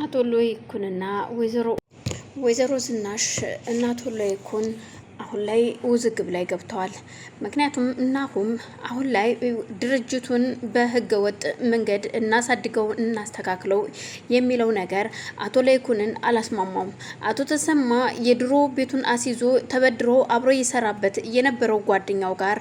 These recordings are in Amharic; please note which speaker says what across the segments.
Speaker 1: አቶ ሎይኩንና ወይዘሮ ዝናሽ እና አቶ ሎይኩን አሁን ላይ ውዝግብ ላይ ገብተዋል። ምክንያቱም ናሁም አሁን ላይ ድርጅቱን በህገ ወጥ መንገድ እናሳድገው እናስተካክለው የሚለው ነገር አቶ ሎይኩንን አላስማማውም። አቶ ተሰማ የድሮ ቤቱን አስይዞ ተበድሮ አብሮ ይሰራበት የነበረው ጓደኛው ጋር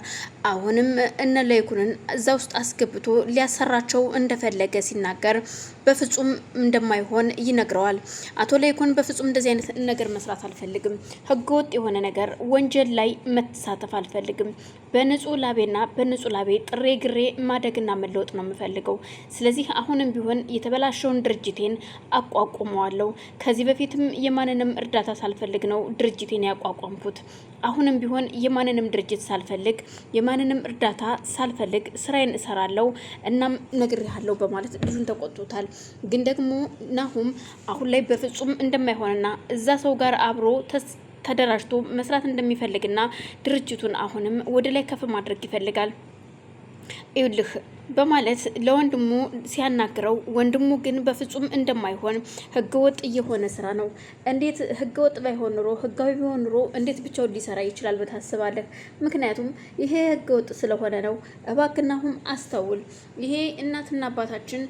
Speaker 1: አሁንም እነ ሎይኩንን እዛ ውስጥ አስገብቶ ሊያሰራቸው እንደፈለገ ሲናገር በፍጹም እንደማይሆን ይነግረዋል። አቶ ሎይኩን በፍጹም እንደዚህ አይነት ነገር መስራት አልፈልግም፣ ህገወጥ የሆነ ነገር ወንጀል ላይ መሳተፍ አልፈልግም። በንጹህ ላቤና በንጹህ ላቤ ጥሬ ግሬ ማደግና መለወጥ ነው የምፈልገው። ስለዚህ አሁንም ቢሆን የተበላሸውን ድርጅቴን አቋቁመዋለሁ። ከዚህ በፊትም የማንንም እርዳታ ሳልፈልግ ነው ድርጅቴን ያቋቋምኩት። አሁንም ቢሆን የማንንም ድርጅት ሳልፈልግ የማንንም እርዳታ ሳልፈልግ ስራዬን እሰራለሁ። እናም ነግሬሃለሁ በማለት ልጁን ተቆጥቶታል። ግን ደግሞ ናሁም አሁን ላይ በፍጹም እንደማይሆንና እዛ ሰው ጋር አብሮ ተደራጅቶ መስራት እንደሚፈልግና ድርጅቱን አሁንም ወደ ላይ ከፍ ማድረግ ይፈልጋል። ይኸውልህ በማለት ለወንድሙ ሲያናግረው፣ ወንድሙ ግን በፍጹም እንደማይሆን ህገወጥ እየሆነ ስራ ነው። እንዴት ህገወጥ ባይሆን ኑሮ ህጋዊ ቢሆን ኑሮ እንዴት ብቻውን ሊሰራ ይችላል በታስባለህ? ምክንያቱም ይሄ ህገወጥ ስለሆነ ነው። እባክናሁም አስተውል። ይሄ እናትና አባታችን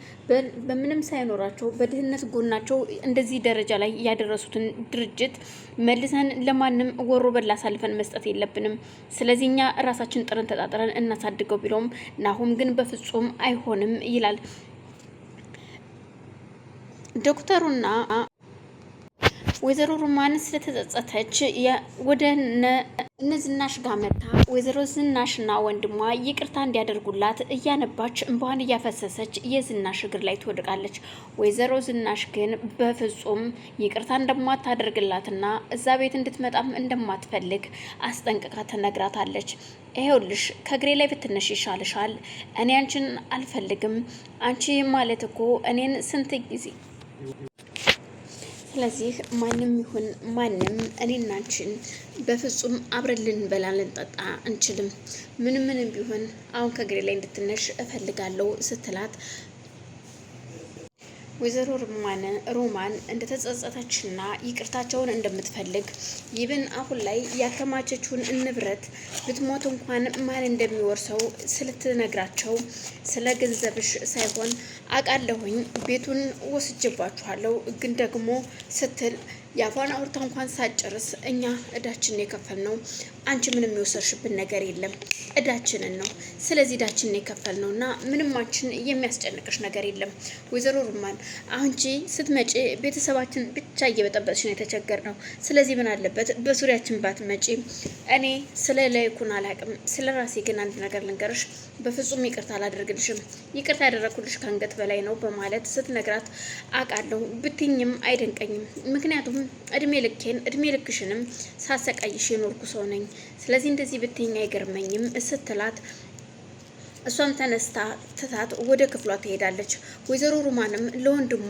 Speaker 1: በምንም ሳይኖራቸው በድህነት ጎናቸው እንደዚህ ደረጃ ላይ ያደረሱትን ድርጅት መልሰን ለማንም ወሮ በላ አሳልፈን መስጠት የለብንም። ስለዚህ እኛ ራሳችን ጥረን ተጣጥረን እናሳድገው ቢለውም ናሁም ግን በፍጹም አይሆንም ይላል። ዶክተሩና ወይዘሮ ሩማን ስለተጸጸተች ወደ እነ ዝናሽ ጋር መታ ወይዘሮ ዝናሽና ወንድሟ ይቅርታ እንዲያደርጉላት እያነባች እንባዋን እያፈሰሰች የዝናሽ እግር ላይ ትወድቃለች። ወይዘሮ ዝናሽ ግን በፍጹም ይቅርታ እንደማታደርግላትና እዛ ቤት እንድትመጣም እንደማትፈልግ አስጠንቅቃ ትነግራታለች። ይሄውልሽ ከእግሬ ላይ ብትነሽ ይሻልሻል። እኔ አንቺን አልፈልግም። አንቺ ማለት እኮ እኔን ስንት ጊዜ ስለዚህ ማንም ይሁን ማንም እኔና አንቺን በፍጹም አብረን ልንበላ ልንጠጣ እንችልም። ምንም ቢሆን አሁን ከእግሬ ላይ እንድትነሽ እፈልጋለሁ ስትላት ወይዘሮ ሮማን እንደተጸጸተችና ይቅርታቸውን እንደምትፈልግ ይብን አሁን ላይ ያከማቸችውን ንብረት ብትሞት እንኳን ማን እንደሚወርሰው ስለትነግራቸው ስለ ገንዘብሽ ሳይሆን አቃለሁኝ ቤቱን ወስጅባችኋለሁ ግን ደግሞ ስትል ያፋን አውርታ እንኳን ሳጨርስ እኛ እዳችንን የከፈልነው አንቺ ምንም የወሰርሽብን ነገር የለም እዳችንን ነው። ስለዚህ እዳችንን የከፈልነውና ምንም አንቺን የሚያስጨንቅሽ ነገር የለም። ወይዘሮ ሩማን አንቺ ስትመጪ ቤተሰባችን ብቻ እየበጠበጥሽ ነው የተቸገርነው። ስለዚህ ምን አለበት በዙሪያችን ባትመጪ። እኔ ስለ ሎይኩን አላቅም፣ ስለ ራሴ ግን አንድ ነገር ልንገርሽ፣ በፍጹም ይቅርታ አላደርግልሽም። ይቅርታ ያደረኩልሽ ከአንገት በላይ ነው በማለት ስትነግራት አውቃለሁ ብትኝም አይደንቀኝም። ምክንያቱም እድሜ ልክሽንም ሳሰቃይሽ የኖርኩ ሰው ነኝ። ስለዚህ እንደዚህ ብትኝ አይገርመኝም ስትላት እሷም ተነስታ ትታት ወደ ክፍሏ ትሄዳለች። ወይዘሮ ሩማንም ለወንድሟ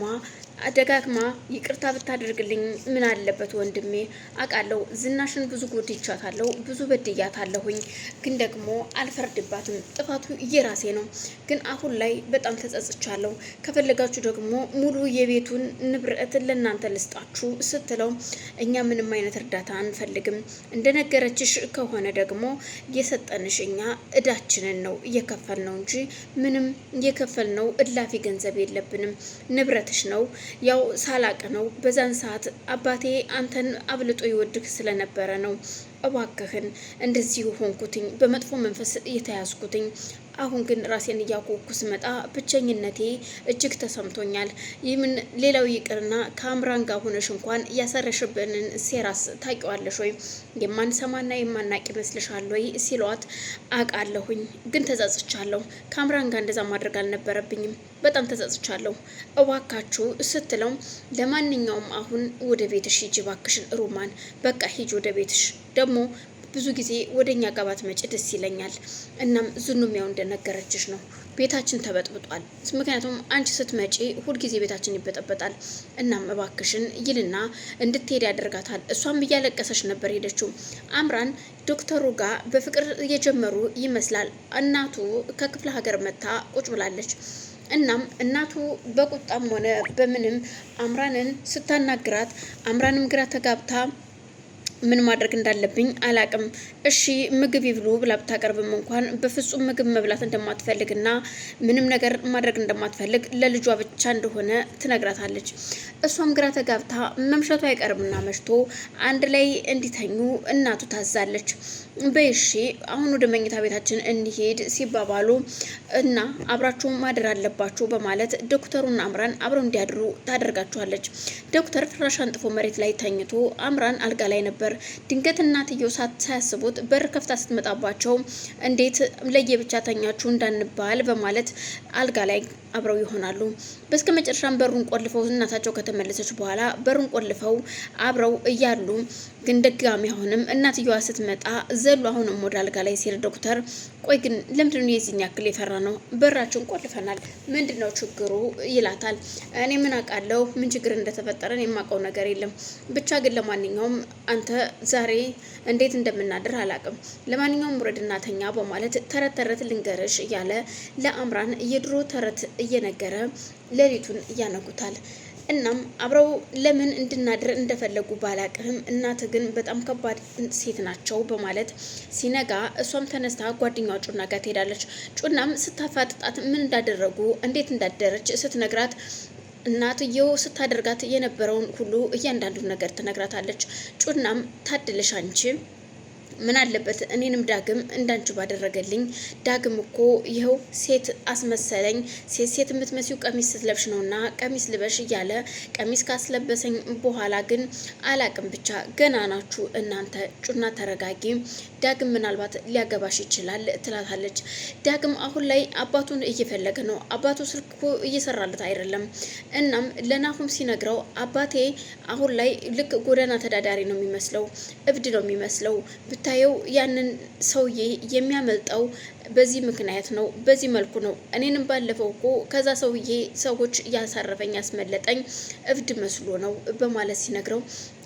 Speaker 1: ደጋግማ ይቅርታ ብታደርግልኝ ምን አለበት ወንድሜ፣ አውቃለሁ ዝናሽን ብዙ ጎድቻታለሁ፣ ብዙ በድያታለሁኝ፣ ግን ደግሞ አልፈርድባትም፣ ጥፋቱ የራሴ ነው። ግን አሁን ላይ በጣም ተጸጽቻለሁ። ከፈለጋችሁ ደግሞ ሙሉ የቤቱን ንብረት ለእናንተ ልስጣችሁ ስትለው እኛ ምንም አይነት እርዳታ አንፈልግም፣ እንደነገረችሽ ከሆነ ደግሞ የሰጠንሽ እኛ እዳችንን ነው እየከፈልነው እንጂ ምንም የከፈልነው እላፊ ገንዘብ የለብንም፣ ንብረትሽ ነው። ያው ሳላቅ ነው በዛን ሰዓት አባቴ አንተን አብልጦ ይወድክ ስለነበረ ነው። እባክህን እንደዚህ ሆንኩትኝ፣ በመጥፎ መንፈስ የተያዝኩትኝ። አሁን ግን ራሴን እያወቅኩ ስመጣ ብቸኝነቴ እጅግ ተሰምቶኛል። ይህምን ሌላው ይቅርና ከአምራን ጋር ሆነሽ እንኳን ያሰረሽብንን ሴራስ ታውቂዋለሽ ወይ? የማንሰማና የማናቅ ይመስልሻል ወይ ሲሏት አውቃለሁኝ፣ ግን ተጸጽቻለሁ። ከአምራን ጋር እንደዛ ማድረግ አልነበረብኝም። በጣም ተጸጽቻለሁ። እባካችሁ ስትለው ለማንኛውም አሁን ወደ ቤትሽ ሂጂ እባክሽን ሩማን፣ በቃ ሂጂ ወደ ቤትሽ። ደግሞ ብዙ ጊዜ ወደኛ ጋር ባትመጪ ደስ ይለኛል። እናም ዝኑም ያው እንደነገረችሽ ነው ቤታችን ተበጥብጧል። ምክንያቱም አንቺ ስትመጪ ሁልጊዜ ቤታችን ይበጠበጣል። እናም እባክሽን ይልና እንድትሄድ ያደርጋታል። እሷም እያለቀሰች ነበር ሄደችው። አምራን ዶክተሩ ጋር በፍቅር እየጀመሩ ይመስላል። እናቱ ከክፍለ ሀገር መታ ቁጭ ብላለች። እናም እናቱ በቁጣም ሆነ በምንም አምራንን ስታናግራት አምራንም ግራ ተጋብታ ምን ማድረግ እንዳለብኝ አላቅም። እሺ ምግብ ይብሉ ብላ ብታቀርብም እንኳን በፍጹም ምግብ መብላት እንደማትፈልግና ምንም ነገር ማድረግ እንደማትፈልግ ለልጇ ብቻ እንደሆነ ትነግራታለች። እሷም ግራ ተጋብታ መምሸቱ አይቀርምና መሽቶ አንድ ላይ እንዲተኙ እናቱ ታዛለች። በይሺ አሁን ወደ መኝታ ቤታችን እንሄድ ሲባባሉ እና አብራችሁ ማደር አለባችሁ በማለት ዶክተሩና አምራን አብረው እንዲያድሩ ታደርጋቸዋለች። ዶክተር ፍራሽ አንጥፎ መሬት ላይ ተኝቶ አምራን አልጋ ላይ ነበር። ድንገት እናትየው ሳያስቡት በር ከፍታ ስትመጣባቸው እንዴት ለየብቻ ተኛችሁ እንዳንባል በማለት አልጋ ላይ አብረው ይሆናሉ። በስከ መጨረሻም በሩን ቆልፈው እናታቸው ከተመለሰች በኋላ በሩን ቆልፈው አብረው እያሉ ግን ድጋሚ አሁንም እናትየዋ ስትመጣ ዘሎ አሁንም ወደ አልጋ ላይ ሲል ዶክተር ቆይ ግን ለምንድነው የዚህን ያክል የፈራ ነው? በራችን ቆልፈናል፣ ምንድነው ችግሩ ይላታል። እኔ ምን አውቃለሁ ምን ችግር እንደተፈጠረን የማውቀው ነገር የለም። ብቻ ግን ለማንኛውም አንተ ዛሬ እንዴት እንደምናድር አላውቅም። ለማንኛውም ውረድና ተኛ በማለት ተረት ተረት ልንገርሽ እያለ ለአምራን የድሮ ተረት እየነገረ ሌሊቱን እያነጉታል። እናም አብረው ለምን እንድናድር እንደፈለጉ ባላቅህም እናት ግን በጣም ከባድ ሴት ናቸው በማለት ሲነጋ እሷም ተነስታ ጓደኛዋ ጩና ጋር ትሄዳለች። ጩናም ስታፋጥጣት ምን እንዳደረጉ እንዴት እንዳደረች ስትነግራት እናትየው ስታደርጋት የነበረውን ሁሉ እያንዳንዱን ነገር ትነግራታለች። ጩናም ታድልሽ አንቺ ምን አለበት እኔንም ዳግም እንዳንቺ ባደረገልኝ። ዳግም እኮ ይኸው ሴት አስመሰለኝ። ሴት የምትመስዩ ቀሚስ ስትለብሽ ነውና ቀሚስ ልበሽ እያለ ቀሚስ ካስለበሰኝ በኋላ ግን አላቅም ብቻ ገና ናችሁ እናንተ። ጩና ተረጋጊ፣ ዳግም ምናልባት ሊያገባሽ ይችላል ትላታለች። ዳግም አሁን ላይ አባቱን እየፈለገ ነው። አባቱ ስልክ እኮ እየሰራለት አይደለም። እናም ለናሁም ሲነግረው አባቴ አሁን ላይ ልክ ጎዳና ተዳዳሪ ነው የሚመስለው፣ እብድ ነው የሚመስለው ብታየው ያንን ሰውዬ የሚያመልጠው በዚህ ምክንያት ነው፣ በዚህ መልኩ ነው። እኔንም ባለፈው እኮ ከዛ ሰውዬ ሰዎች ያሳረፈኝ ያስመለጠኝ እብድ መስሎ ነው በማለት ሲነግረው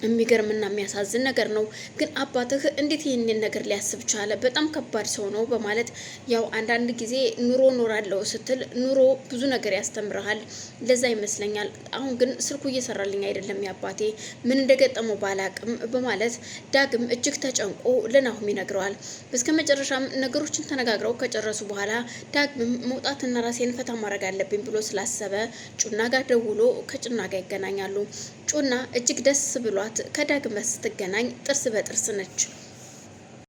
Speaker 1: የሚገርምና የሚያሳዝን ነገር ነው። ግን አባትህ እንዴት ይህንን ነገር ሊያስብ ቻለ? በጣም ከባድ ሰው ነው በማለት ያው አንዳንድ ጊዜ ኑሮ ኖራለሁ ስትል ኑሮ ብዙ ነገር ያስተምርሃል። ለዛ ይመስለኛል። አሁን ግን ስልኩ እየሰራልኝ አይደለም ያባቴ ምን እንደገጠመው ባላቅም በማለት ዳግም እጅግ ተጨንቆ ለናሁም ይነግረዋል። በስከ መጨረሻም ነገሮችን ተነጋግረው ከጨረሱ በኋላ ዳግም መውጣትና ራሴን ፈታ ማድረግ አለብኝ ብሎ ስላሰበ ጩና ጋር ደውሎ ከጩና ጋር ይገናኛሉ። ጩና እጅግ ደስ ብሏት ከዳግም ስትገናኝ ጥርስ በጥርስ ነች።